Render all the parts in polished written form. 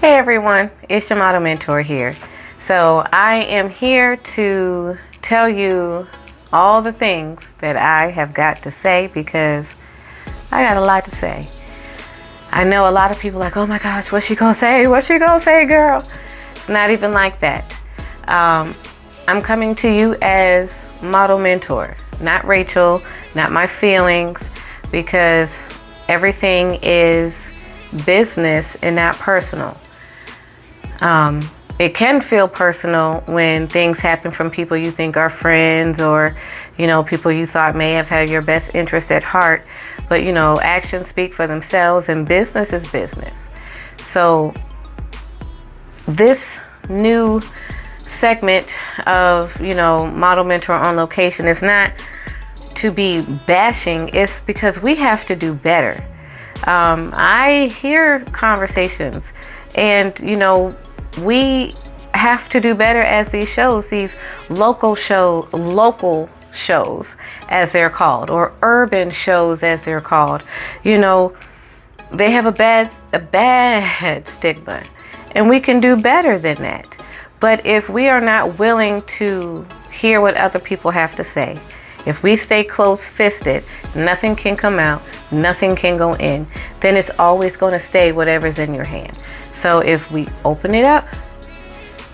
Hey everyone, it's your model mentor here. So I am here to tell you all the things that I have got to say because I got a lot to say. I know a lot of people are like, oh my gosh, what's she gonna say? What's she gonna say, girl? It's not even like that. I'm coming to you as model mentor, not Rachel, not my feelings, because everything is business and not personal. It can feel personal when things happen from people you think are friends or, people you thought may have had your best interest at heart. But, actions speak for themselves and business is business. So this new segment of, Model Mentor on Location is not to be bashing. It's because we have to do better. I hear conversations and, we have to do better as these shows, these local shows as they're called, or urban shows as they're called. They have a bad stigma, and we can do better than that. But if we are not willing to hear what other people have to say, if we stay close-fisted, nothing can come out, nothing can go in, then it's always going to stay whatever's in your hand. So if we open it up,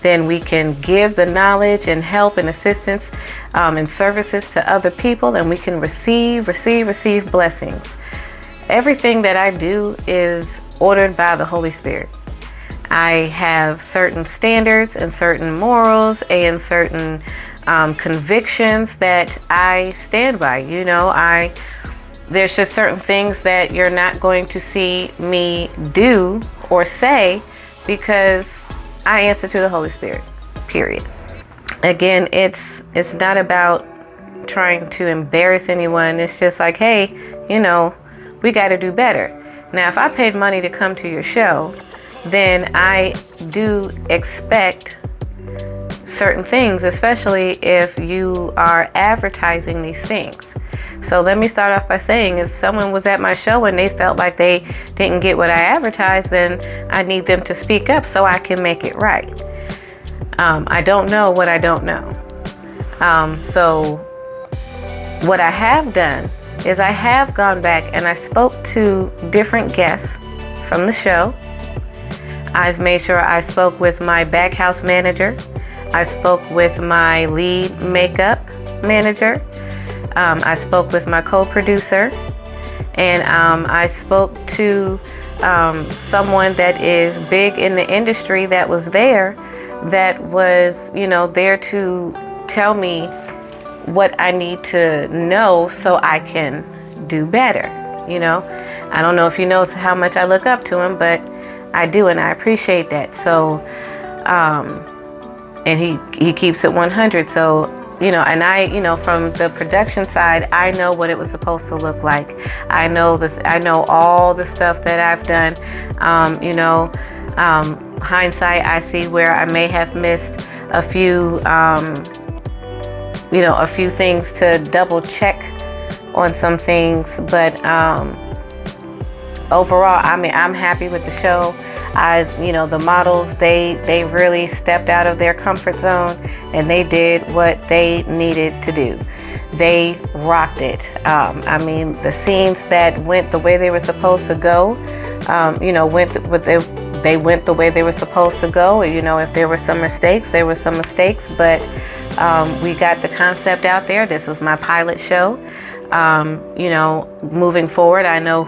then we can give the knowledge and help and assistance and services to other people, and we can receive blessings. Everything that I do is ordered by the Holy Spirit. I have certain standards and certain morals and certain convictions that I stand by. There's just certain things that you're not going to see me do or say because I answer to the Holy Spirit, period. Again, it's not about trying to embarrass anyone. It's just like, hey, we got to do better. Now, if I paid money to come to your show, then I do expect certain things, especially if you are advertising these things. So let me start off by saying, if someone was at my show and they felt like they didn't get what I advertised, then I need them to speak up so I can make it right. I don't know what I don't know. So what I have done is I have gone back and I spoke to different guests from the show. I've made sure I spoke with my back house manager. I spoke with my lead makeup manager. I spoke with my co-producer, and I spoke to someone that is big in the industry that was there, that was, there to tell me what I need to know so I can do better. I don't know if you know how much I look up to him, but I do, and I appreciate that. So, and he keeps it 100. So, and I, from the production side, I know what it was supposed to look like. I know all the stuff that I've done. Hindsight, I see where I may have missed a few, a few things to double check on some things. But overall, I'm happy with the show. The models, they really stepped out of their comfort zone and they did what they needed to do. They rocked it. The scenes that went the way they were supposed to go, they went the way they were supposed to go. If there were some mistakes, there were some mistakes, but we got the concept out there. This was my pilot show. Moving forward, I know,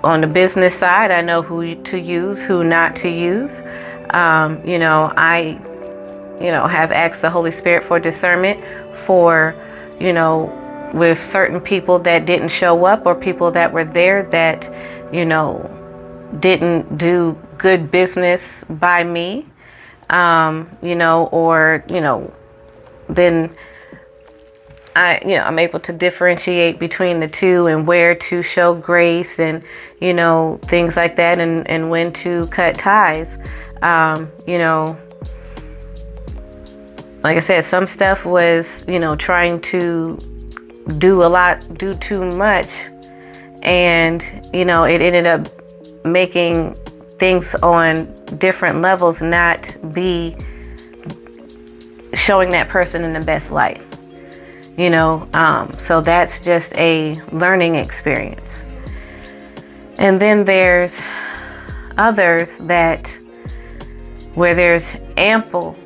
on the business side, I know who to use, who not to use. I, have asked the Holy Spirit for discernment for, with certain people that didn't show up or people that were there that, didn't do good business by me, then I'm able to differentiate between the two and where to show grace and, things like that, and when to cut ties. Like I said, some stuff was, trying to do too much, and, it ended up making things on different levels not be showing that person in the best light, you know. So that's just a learning experience. And then there's others that where there's ample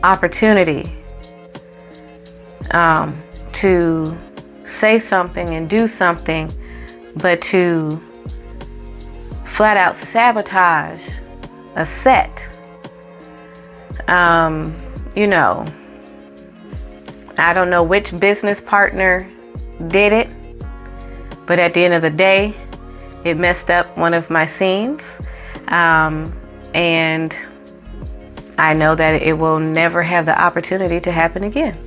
opportunity to say something and do something, but to flat out sabotage a set. You know, I don't know which business partner did it, but at the end of the day, it messed up one of my scenes. And I know that it will never have the opportunity to happen again.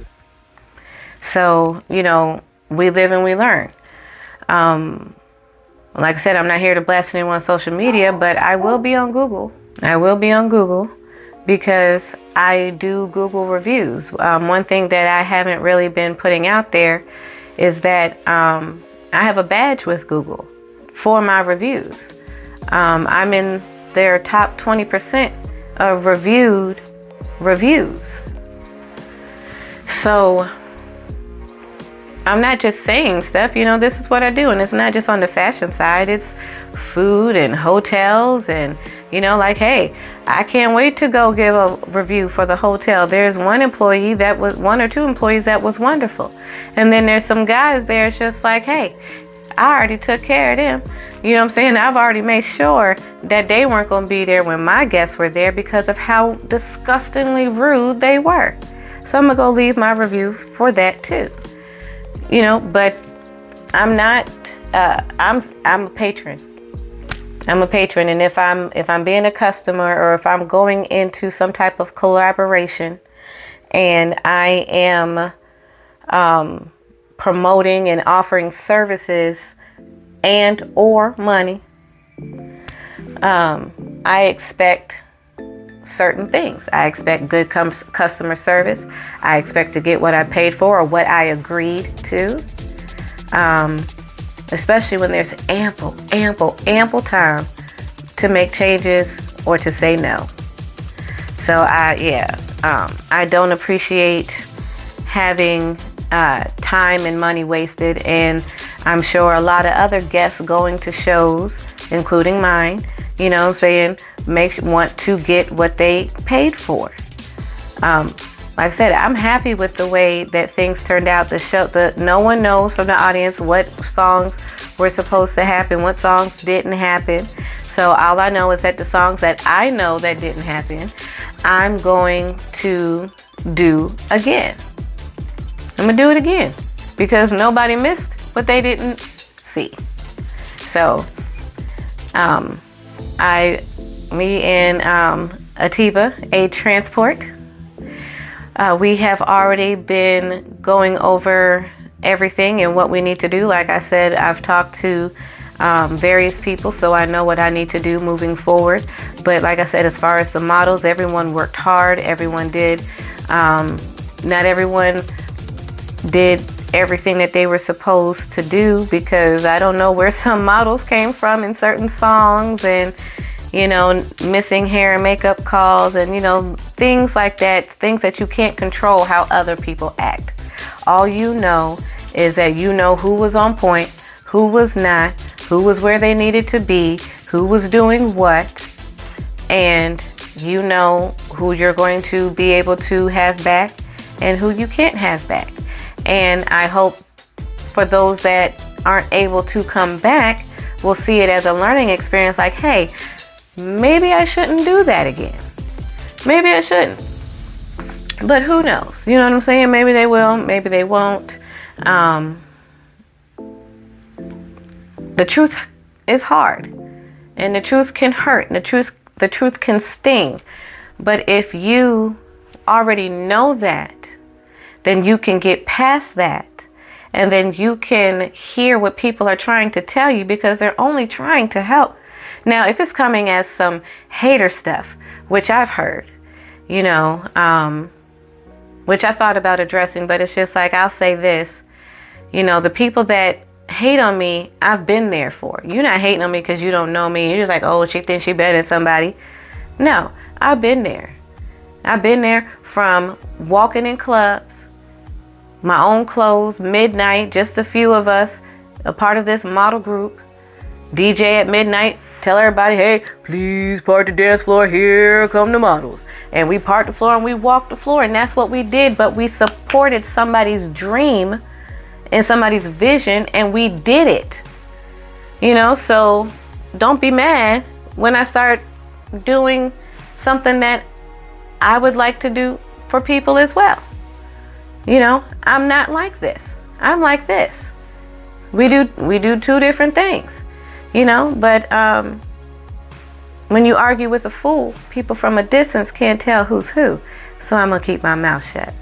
So, you know, we live and we learn. Like I said, I'm not here to blast anyone on social media, but I will be on Google. I will be on Google because I do Google reviews. One thing that I haven't really been putting out there is that I have a badge with Google for my reviews. I'm in their top 20% of reviewed reviews. So I'm not just saying stuff, you know, this is what I do. And it's not just on the fashion side, it's food and hotels and, you know, like, hey, I can't wait to go give a review for the hotel. There's one employee that was, one or two employees that was wonderful. And then there's some guys there, it's just like, hey, I already took care of them. You know what I'm saying? I've already made sure that they weren't going to be there when my guests were there because of how disgustingly rude they were. So I'm going to go leave my review for that too. You know, but I'm not, I'm a patron. I'm a patron. And if I'm being a customer or if I'm going into some type of collaboration and I am promoting and offering services and or money, I expect certain things. I expect good customer service. I expect to get what I paid for or what I agreed to. Especially when there's ample time to make changes or to say no. So I don't appreciate having time and money wasted, and I'm sure a lot of other guests going to shows, including mine, you know what I'm saying, want to get what they paid for. Like I said, I'm happy with the way that things turned out. No one knows from the audience what songs were supposed to happen, what songs didn't happen. So all I know is that the songs that I know that didn't happen, I'm going to do again. I'm going to do it again because nobody missed what they didn't see. So, me and Atiba, a transport, we have already been going over everything and what we need to do. Like I said, I've talked to various people, so I know what I need to do moving forward. But like I said, as far as the models, everyone worked hard. Everyone did. Not everyone did everything that they were supposed to do, because I don't know where some models came from in certain songs, and you know, missing hair and makeup calls, and you know, things like that, things that you can't control how other people act. All you know is that you know who was on point, who was not, who was where they needed to be, who was doing what, and you know who you're going to be able to have back and who you can't have back. And I hope for those that aren't able to come back will see it as a learning experience, like, hey, maybe I shouldn't do that again. Maybe I shouldn't. But who knows? You know what I'm saying? Maybe they will, maybe they won't. The truth is hard, and the truth can hurt, and the truth can sting. But if you already know that, then you can get past that, and then you can hear what people are trying to tell you, because they're only trying to help. Now, if it's coming as some hater stuff, which I've heard, you know, which I thought about addressing, but it's just like, I'll say this, you know, the people that hate on me, I've been there for. You're not hating on me because you don't know me. You're just like, oh, she thinks she better than somebody. No, I've been there. I've been there from walking in clubs, my own clothes, midnight, just a few of us, a part of this model group, DJ at midnight, tell everybody, hey, please park the dance floor, here come the models. And we parked the floor and we walked the floor, and that's what we did. But we supported somebody's dream and somebody's vision, and we did it. You know, so don't be mad when I start doing something that I would like to do for people as well. You know, I'm not like this. I'm like this. We do two different things, you know, but when you argue with a fool, people from a distance can't tell who's who. So I'm going to keep my mouth shut.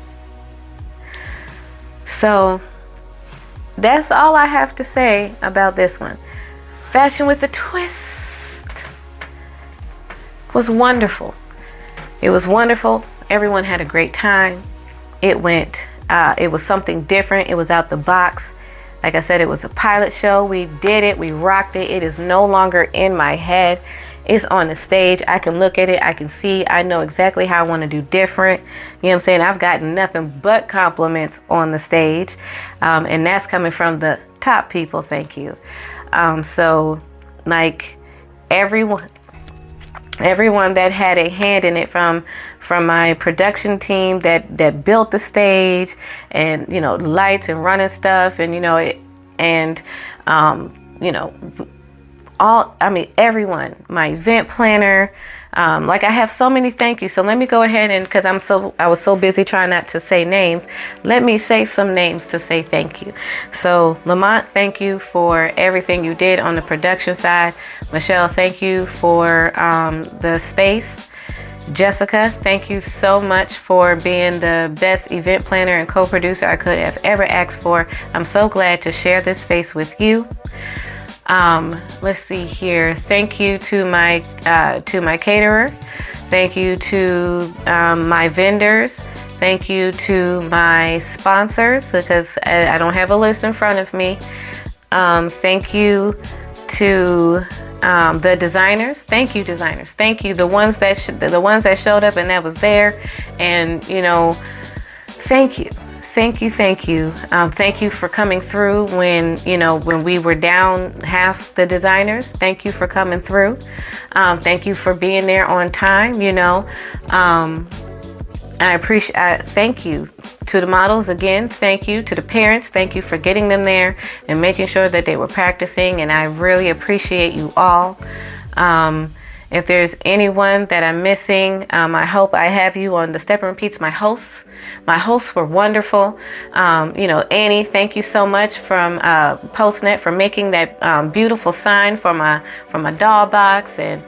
So that's all I have to say about this one. Fashion with a Twist was wonderful. It was wonderful. Everyone had a great time. It was something different. It was out the box. Like I said, it was a pilot show. We did it. We rocked it. It is no longer in my head. It's on the stage. I can look at it. I can see. I know exactly how I want to do different. You know what I'm saying? I've gotten nothing but compliments on the stage. And that's coming from the top people. Thank you. So like everyone that had a hand in it, from my production team that built the stage, and you know, lights and running stuff, and you know it, and you know, everyone, my event planner, like I have so many thank yous. So let me go ahead and, because I was so busy trying not to say names, let me say some names to say thank you. So Lamont, thank you for everything you did on the production side. Michelle, thank you for the space. Jessica, thank you so much for being the best event planner and co-producer I could have ever asked for. I'm so glad to share this space with you. Let's see here. Thank you to my caterer. Thank you to my vendors. Thank you to my sponsors, because I don't have a list in front of me. Thank you to the designers. Thank you, designers. Thank you, the ones that showed up and that was there, and you know, thank you. Thank you. Thank you for coming through when we were down half the designers. Thank you for coming through. Thank you for being there on time. You know, I appreciate. Thank you to the models again. Thank you to the parents. Thank you for getting them there and making sure that they were practicing. And I really appreciate you all. If there's anyone that I'm missing, I hope I have you on the Step and Repeats. My hosts. My hosts were wonderful. You know, Annie, thank you so much from Postnet for making that beautiful sign for my doll box. And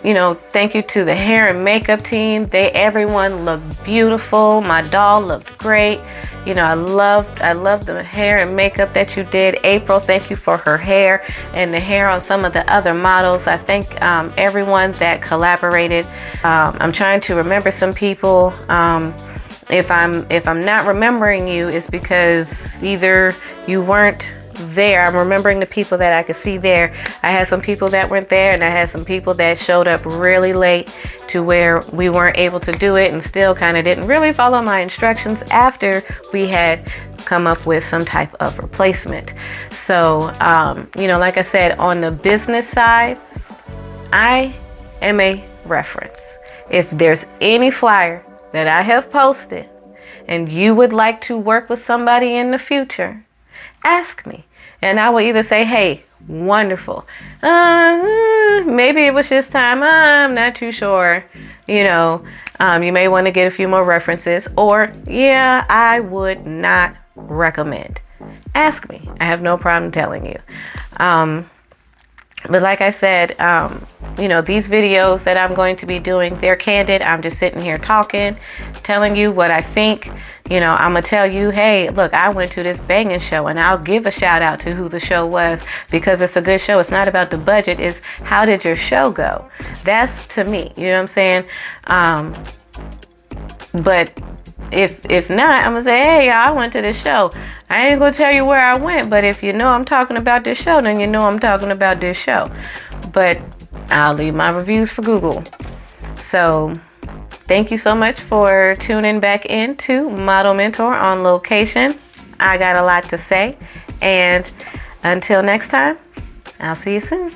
you know, thank you to the hair and makeup team. Everyone looked beautiful. My doll looked great. You know, I loved the hair and makeup that you did. April, thank you for her hair and the hair on some of the other models. I thank everyone that collaborated. I'm trying to remember some people. If I'm not remembering you, it's because either you weren't there. I'm remembering the people that I could see there. I had some people that weren't there, and I had some people that showed up really late to where we weren't able to do it, and still kind of didn't really follow my instructions after we had come up with some type of replacement. So, you know, like I said, on the business side, I am a reference. If there's any flyer that I have posted and you would like to work with somebody in the future, ask me. And I will either say, hey, wonderful. Maybe it was just time. I'm not too sure. You know, you may want to get a few more references. Or, yeah, I would not recommend. Ask me. I have no problem telling you. But like I said, you know, these videos that I'm going to be doing, they're candid. I'm just sitting here talking, telling you what I think. You know, I'm going to tell you, hey, look, I went to this banging show, and I'll give a shout out to who the show was, because it's a good show. It's not about the budget. It's how did your show go? That's to me. You know what I'm saying? But If not, I'm gonna say, hey, y'all, I went to this show. I ain't gonna tell you where I went, but if you know I'm talking about this show, then you know I'm talking about this show. But I'll leave my reviews for Google. So thank you so much for tuning back into Model Mentor on Location. I got a lot to say, and until next time, I'll see you soon.